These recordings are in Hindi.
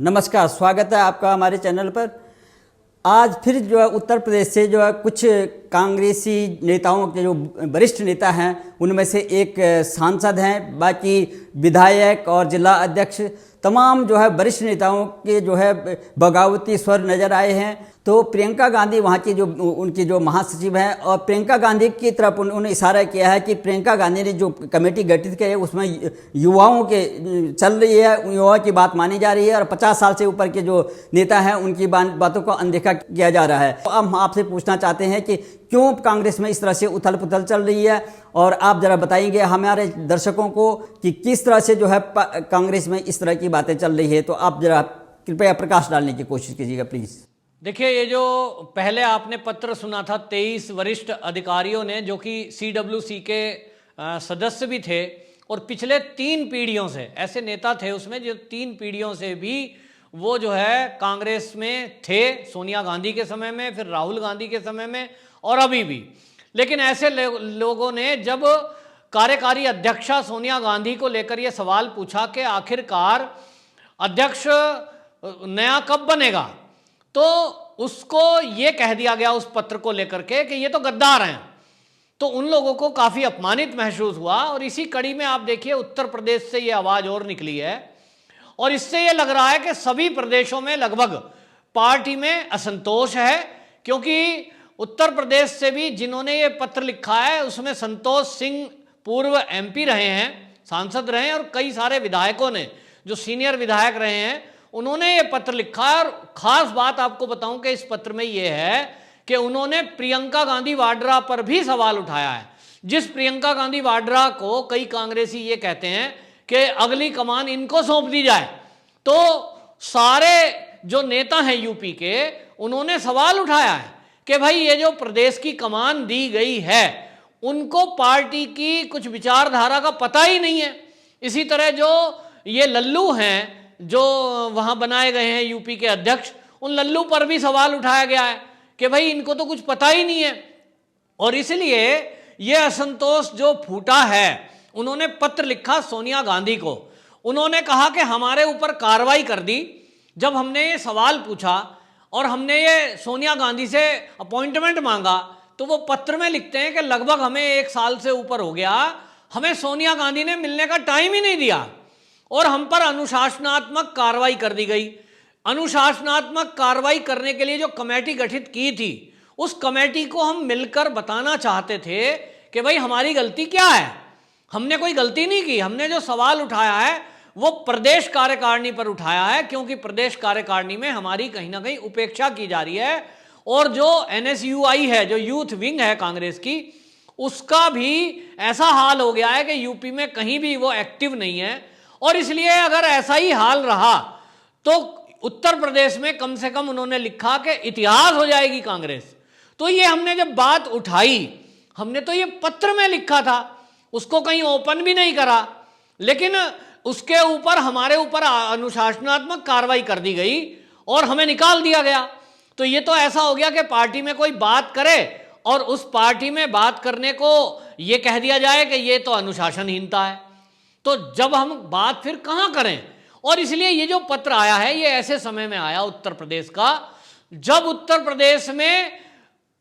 नमस्कार, स्वागत है आपका हमारे चैनल पर। आज फिर जो है उत्तर प्रदेश से जो है कुछ कांग्रेसी नेताओं के जो वरिष्ठ नेता हैं उनमें से एक सांसद हैं, बाकी विधायक और जिला अध्यक्ष तमाम जो है वरिष्ठ नेताओं के जो है बगावती स्वर नज़र आए हैं। तो प्रियंका गांधी वहाँ की जो उनकी जो महासचिव हैं और प्रियंका गांधी की तरफ उन्होंने इशारा किया है कि प्रियंका गांधी ने जो कमेटी गठित की है उसमें युवाओं के चल रही है, युवाओं की बात मानी जा रही है और 50 साल से ऊपर के जो नेता हैं उनकी बातों को अनदेखा किया जा रहा है। तो अब हम आपसे पूछना चाहते हैं कि क्यों कांग्रेस में इस तरह से उथल पुथल चल रही है, और आप जरा बताएंगे हमारे दर्शकों को कि किस तरह से जो है कांग्रेस में इस तरह की बातें चल रही है। तो आप जरा कृपया प्रकाश डालने की कोशिश कीजिएगा प्लीज़। देखिए, ये जो पहले आपने पत्र सुना था 23 वरिष्ठ अधिकारियों ने, जो कि CWC के सदस्य भी थे और पिछले 3 पीढ़ियों से ऐसे नेता थे उसमें जो 3 पीढ़ियों से भी वो जो है कांग्रेस में थे, सोनिया गांधी के समय में, फिर राहुल गांधी के समय में और अभी भी। लेकिन ऐसे लोगों ने जब कार्यकारी अध्यक्षा सोनिया गांधी को लेकर ये सवाल पूछा कि आखिरकार अध्यक्ष नया कब बनेगा, तो उसको ये कह दिया गया उस पत्र को लेकर के कि ये तो गद्दार हैं। तो उन लोगों को काफ़ी अपमानित महसूस हुआ और इसी कड़ी में आप देखिए उत्तर प्रदेश से ये आवाज़ और निकली है और इससे ये लग रहा है कि सभी प्रदेशों में लगभग पार्टी में असंतोष है, क्योंकि उत्तर प्रदेश से भी जिन्होंने ये पत्र लिखा है उसमें संतोष सिंह पूर्व MP रहे हैं, सांसद रहे हैं, और कई सारे विधायकों ने जो सीनियर विधायक रहे हैं उन्होंने ये पत्र लिखा है। और ख़ास बात आपको बताऊं कि इस पत्र में ये है कि उन्होंने प्रियंका गांधी वाड्रा पर भी सवाल उठाया है, जिस प्रियंका गांधी वाड्रा को कई कांग्रेसी ये कहते हैं कि अगली कमान इनको सौंप दी जाए। तो सारे जो नेता हैं यूपी के उन्होंने सवाल उठाया है कि भाई ये जो प्रदेश की कमान दी गई है उनको पार्टी की कुछ विचारधारा का पता ही नहीं है। इसी तरह जो ये लल्लू हैं जो वहाँ बनाए गए हैं यूपी के अध्यक्ष, उन लल्लू पर भी सवाल उठाया गया है कि भाई इनको तो कुछ पता ही नहीं है। और इसलिए ये असंतोष जो फूटा है, उन्होंने पत्र लिखा सोनिया गांधी को। उन्होंने कहा कि हमारे ऊपर कार्रवाई कर दी जब हमने ये सवाल पूछा और हमने ये सोनिया गांधी से अपॉइंटमेंट मांगा, तो वो पत्र में लिखते हैं कि लगभग हमें 1 साल से ऊपर हो गया, हमें सोनिया गांधी ने मिलने का टाइम ही नहीं दिया और हम पर अनुशासनात्मक कार्रवाई कर दी गई। अनुशासनात्मक कार्रवाई करने के लिए जो कमेटी गठित की थी उस कमेटी को हम मिलकर बताना चाहते थे कि भाई हमारी गलती क्या है। हमने कोई गलती नहीं की, हमने जो सवाल उठाया है वो प्रदेश कार्यकारिणी पर उठाया है, क्योंकि प्रदेश कार्यकारिणी में हमारी कहीं ना कहीं उपेक्षा की जा रही है। और जो NSUI है, जो यूथ विंग है कांग्रेस की, उसका भी ऐसा हाल हो गया है कि यूपी में कहीं भी वो एक्टिव नहीं है। और इसलिए अगर ऐसा ही हाल रहा तो उत्तर प्रदेश में कम से कम उन्होंने लिखा कि इतिहास हो जाएगी कांग्रेस। तो ये हमने जब बात उठाई, हमने तो ये पत्र में लिखा था, उसको कहीं ओपन भी नहीं करा, लेकिन उसके ऊपर हमारे ऊपर अनुशासनात्मक कार्रवाई कर दी गई और हमें निकाल दिया गया। तो ये तो ऐसा हो गया कि पार्टी में कोई बात करे और उस पार्टी में बात करने को ये कह दिया जाए कि ये तो अनुशासनहीनता है। तो जब हम बात फिर कहाँ करें। और इसलिए ये जो पत्र आया है ये ऐसे समय में आया उत्तर प्रदेश का, जब उत्तर प्रदेश में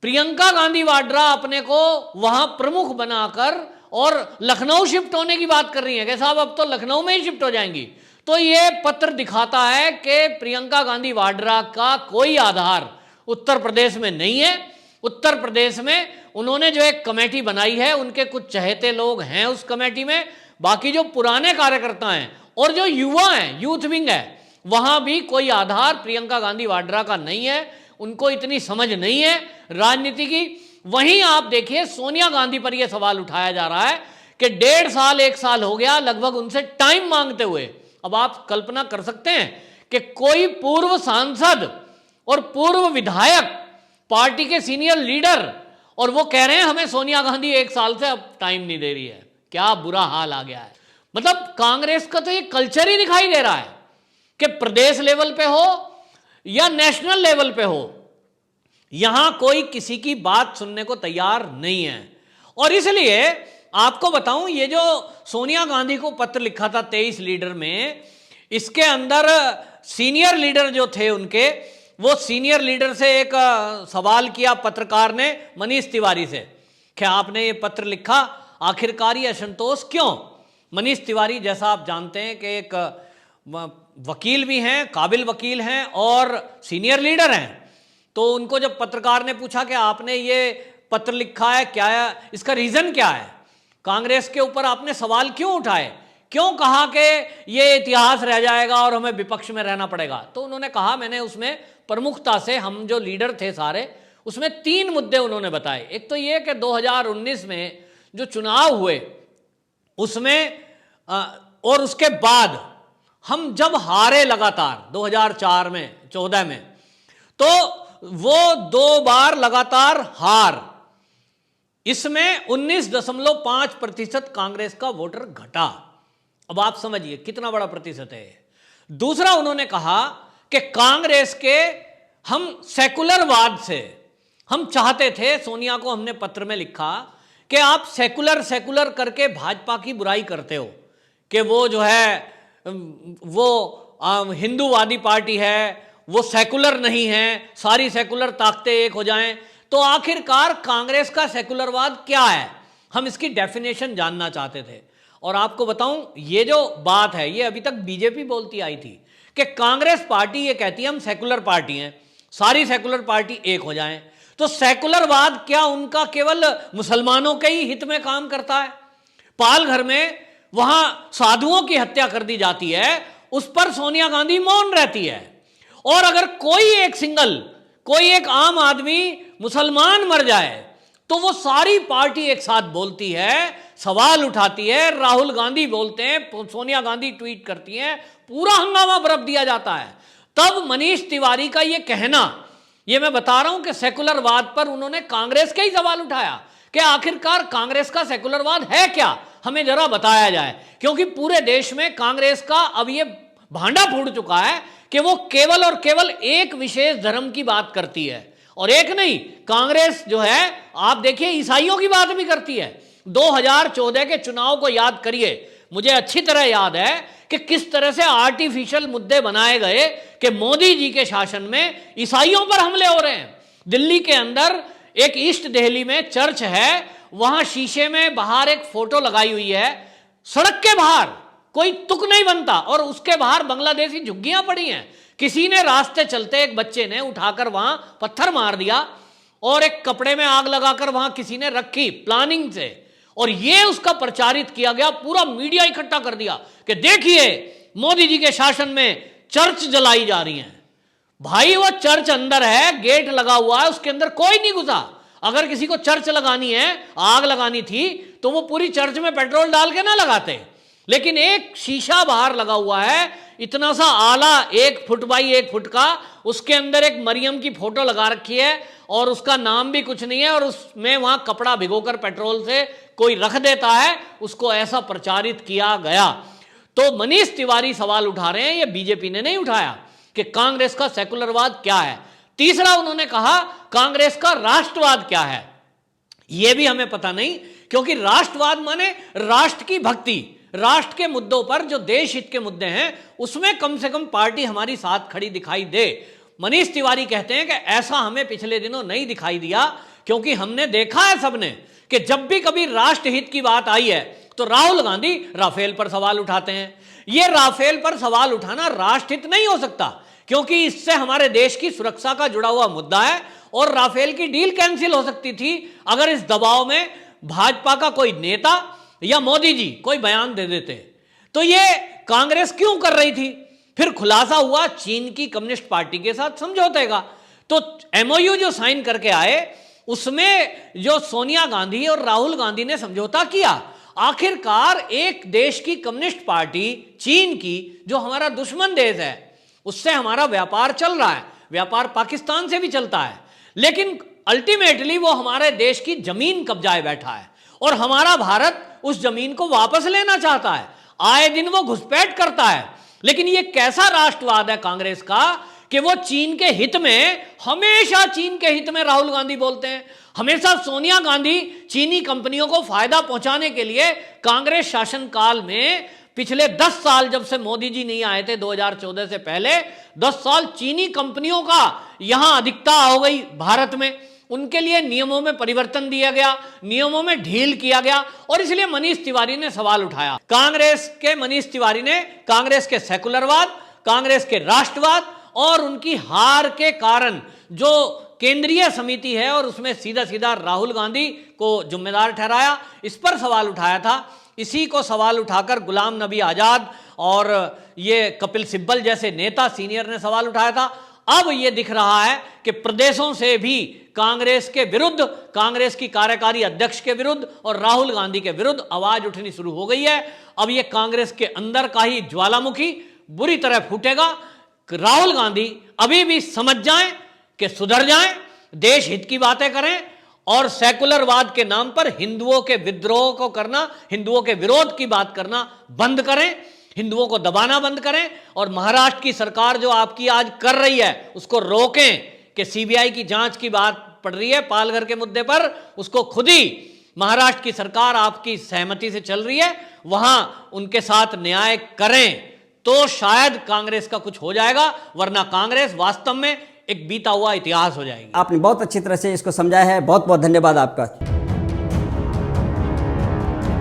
प्रियंका गांधी वाड्रा अपने को वहां प्रमुख बनाकर और लखनऊ शिफ्ट होने की बात कर रही है कि साहब अब तो लखनऊ में ही शिफ्ट हो जाएंगी। तो ये पत्र दिखाता है कि प्रियंका गांधी वाड्रा का कोई आधार उत्तर प्रदेश में नहीं है। उत्तर प्रदेश में उन्होंने जो एक कमेटी बनाई है, उनके कुछ चहेते लोग हैं उस कमेटी में, बाकी जो पुराने कार्यकर्ता हैं और जो युवा हैं, यूथ विंग है, वहां भी कोई आधार प्रियंका गांधी वाड्रा का नहीं है। उनको इतनी समझ नहीं है राजनीति की। वहीं आप देखिए सोनिया गांधी पर यह सवाल उठाया जा रहा है कि 1.5 साल 1 साल हो गया लगभग उनसे टाइम मांगते हुए। अब आप कल्पना कर सकते हैं कि कोई पूर्व सांसद और पूर्व विधायक, पार्टी के सीनियर लीडर, और वो कह रहे हैं हमें सोनिया गांधी 1 साल से अब टाइम नहीं दे रही है। क्या बुरा हाल आ गया है। मतलब कांग्रेस का तो ये कल्चर ही दिखाई दे रहा है कि प्रदेश लेवल पे हो या नेशनल लेवल पे हो, यहां कोई किसी की बात सुनने को तैयार नहीं है। और इसलिए आपको बताऊं, ये जो सोनिया गांधी को पत्र लिखा था 23 लीडर में, इसके अंदर सीनियर लीडर जो थे उनके, वो सीनियर लीडर से एक सवाल किया पत्रकार ने मनीष तिवारी से कि आपने ये पत्र लिखा, आखिरकार ये असंतोष क्यों? मनीष तिवारी जैसा आप जानते हैं कि एक वकील भी हैं, काबिल वकील हैं और सीनियर लीडर हैं। तो उनको जब पत्रकार ने पूछा कि आपने ये पत्र लिखा है, क्या है इसका रीज़न, क्या है, कांग्रेस के ऊपर आपने सवाल क्यों उठाए, क्यों कहा कि ये इतिहास रह जाएगा और हमें विपक्ष में रहना पड़ेगा? तो उन्होंने कहा, मैंने उसमें प्रमुखता से, हम जो लीडर थे सारे, उसमें 3 मुद्दे उन्होंने बताए। एक तो ये कि 2019 में जो चुनाव हुए उसमें और उसके बाद हम जब हारे लगातार 2004 में 14 में, तो वो 2 बार लगातार हार, इसमें 19.5% कांग्रेस का वोटर घटा। अब आप समझिए कितना बड़ा प्रतिशत है। दूसरा उन्होंने कहा कि कांग्रेस के हम सेकुलरवाद से, हम चाहते थे, सोनिया को हमने पत्र में लिखा कि आप सेकुलर करके भाजपा की बुराई करते हो कि वो जो है वो हिंदूवादी पार्टी है, वो सेकुलर नहीं है, सारी सेकुलर ताकतें एक हो जाएं। तो आखिरकार कांग्रेस का सेकुलरवाद क्या है, हम इसकी डेफिनेशन जानना चाहते थे। और आपको बताऊं, ये जो बात है ये अभी तक बीजेपी बोलती आई थी कि कांग्रेस पार्टी ये कहती है हम सेकुलर पार्टी हैं, सारी सेकुलर पार्टी एक हो जाएं। तो सेकुलरवाद क्या उनका केवल मुसलमानों के ही हित में काम करता है? पालघर में वहां साधुओं की हत्या कर दी जाती है, उस पर सोनिया गांधी मौन रहती है। और अगर कोई एक आम आदमी मुसलमान मर जाए तो वो सारी पार्टी एक साथ बोलती है, सवाल उठाती है, राहुल गांधी बोलते हैं, सोनिया गांधी ट्वीट करती हैं, पूरा हंगामा बरप दिया जाता है। तब मनीष तिवारी का ये कहना, ये मैं बता रहा हूं कि सेकुलरवाद पर उन्होंने कांग्रेस के ही सवाल उठाया कि आखिरकार कांग्रेस का सेकुलरवाद है क्या, हमें जरा बताया जाए। क्योंकि पूरे देश में कांग्रेस का अब ये भांडा फूट चुका है कि वो केवल और केवल एक विशेष धर्म की बात करती है, और एक नहीं, कांग्रेस जो है आप देखिए ईसाइयों की बात भी करती है। 2014 के चुनाव को याद करिए, मुझे अच्छी तरह याद है कि किस तरह से आर्टिफिशियल मुद्दे बनाए गए कि मोदी जी के शासन में ईसाइयों पर हमले हो रहे हैं। दिल्ली के अंदर एक ईस्ट दिल्ली में चर्च है, वहां शीशे में बाहर एक फोटो लगाई हुई है, सड़क के बाहर कोई तुक नहीं बनता, और उसके बाहर बांग्लादेशी झुग्गियां पड़ी हैं। किसी ने रास्ते चलते एक बच्चे ने उठाकर वहां पत्थर मार दिया और एक कपड़े में आग लगाकर वहां किसी ने रखी प्लानिंग से, और ये उसका प्रचारित किया गया, पूरा मीडिया इकट्ठा कर दिया कि देखिए मोदी जी के शासन में चर्च जलाई जा रही है। भाई वो चर्च अंदर है, गेट लगा हुआ है, उसके अंदर कोई नहीं घुसा। अगर किसी को चर्च लगानी है, आग लगानी थी, तो वो पूरी चर्च में पेट्रोल डाल के ना लगाते। लेकिन एक शीशा बाहर लगा हुआ है, इतना सा आला 1 फुट बाई 1 फुट का, उसके अंदर एक मरियम की फोटो लगा रखी है और उसका नाम भी कुछ नहीं है, और उसमें वहां कपड़ा भिगोकर पेट्रोल से कोई रख देता है, उसको ऐसा प्रचारित किया गया। तो मनीष तिवारी सवाल उठा रहे हैं, ये बीजेपी ने नहीं उठाया, कि कांग्रेस का सेकुलरवाद क्या है। तीसरा उन्होंने कहा कांग्रेस का राष्ट्रवाद क्या है, यह भी हमें पता नहीं, क्योंकि राष्ट्रवाद माने राष्ट्र की भक्ति, राष्ट्र के मुद्दों पर जो देश हित के मुद्दे हैं उसमें कम से कम पार्टी हमारी साथ खड़ी दिखाई दे। मनीष तिवारी कहते हैं कि ऐसा हमें पिछले दिनों नहीं दिखाई दिया, क्योंकि हमने देखा है सबने कि जब भी कभी राष्ट्रहित की बात आई है तो राहुल गांधी राफेल पर सवाल उठाते हैं। ये राफेल पर सवाल उठाना राष्ट्रहित नहीं हो सकता, क्योंकि इससे हमारे देश की सुरक्षा का जुड़ा हुआ मुद्दा है, और राफेल की डील कैंसिल हो सकती थी अगर इस दबाव में भाजपा का कोई नेता या मोदी जी कोई बयान दे देते। तो ये कांग्रेस क्यों कर रही थी? फिर खुलासा हुआ चीन की कम्युनिस्ट पार्टी के साथ समझौते का। तो एमओयू जो साइन करके आए उसमें जो सोनिया गांधी और राहुल गांधी ने समझौता किया, आखिरकार एक देश की कम्युनिस्ट पार्टी चीन की, जो हमारा दुश्मन देश है, उससे हमारा व्यापार चल रहा है, व्यापार पाकिस्तान से भी चलता है, लेकिन अल्टीमेटली वो हमारे देश की जमीन कब्जाए बैठा है, और हमारा भारत उस जमीन को वापस लेना चाहता है। आए दिन वो घुसपैठ करता है। लेकिन ये कैसा राष्ट्रवाद है कांग्रेस का कि वो चीन के हित में, हमेशा चीन के हित में राहुल गांधी बोलते हैं, हमेशा सोनिया गांधी चीनी कंपनियों को फायदा पहुंचाने के लिए कांग्रेस शासन काल में पिछले 10 साल जब से मोदी जी नहीं आए थे 2014 से पहले 10 साल चीनी कंपनियों का यहां अधिकता हो गई भारत में। उनके लिए नियमों में परिवर्तन दिया गया, नियमों में ढील किया गया और इसलिए मनीष तिवारी ने सवाल उठाया। कांग्रेस के मनीष तिवारी ने कांग्रेस के सेकुलरवाद, कांग्रेस के राष्ट्रवाद और उनकी हार के कारण जो केंद्रीय समिति है और उसमें सीधा सीधा राहुल गांधी को जिम्मेदार ठहराया, इस पर सवाल उठाया था। इसी को सवाल उठाकर गुलाम नबी आजाद और ये कपिल सिब्बल जैसे नेता सीनियर ने सवाल उठाया था। अब ये दिख रहा है कि प्रदेशों से भी कांग्रेस के विरुद्ध, कांग्रेस की कार्यकारी अध्यक्ष के विरुद्ध और राहुल गांधी के विरुद्ध आवाज उठनी शुरू हो गई है। अब ये कांग्रेस के अंदर का ही ज्वालामुखी बुरी तरह फूटेगा। राहुल गांधी अभी भी समझ जाएं कि सुधर जाएं, देश हित की बातें करें और सेकुलरवाद के नाम पर हिंदुओं के विद्रोह को करना, हिंदुओं के विरोध की बात करना बंद करें, हिंदुओं को दबाना बंद करें और महाराष्ट्र की सरकार जो आपकी आज कर रही है उसको रोकें कि सीबीआई की जांच की बात पड़ रही है पालघर के मुद्दे पर, उसको खुद ही महाराष्ट्र की सरकार आपकी सहमति से चल रही है, वहां उनके साथ न्याय करें तो शायद कांग्रेस का कुछ हो जाएगा, वरना कांग्रेस वास्तव में एक बीता हुआ इतिहास हो जाएगी। आपने बहुत अच्छी तरह से इसको समझाया है, बहुत बहुत धन्यवाद आपका।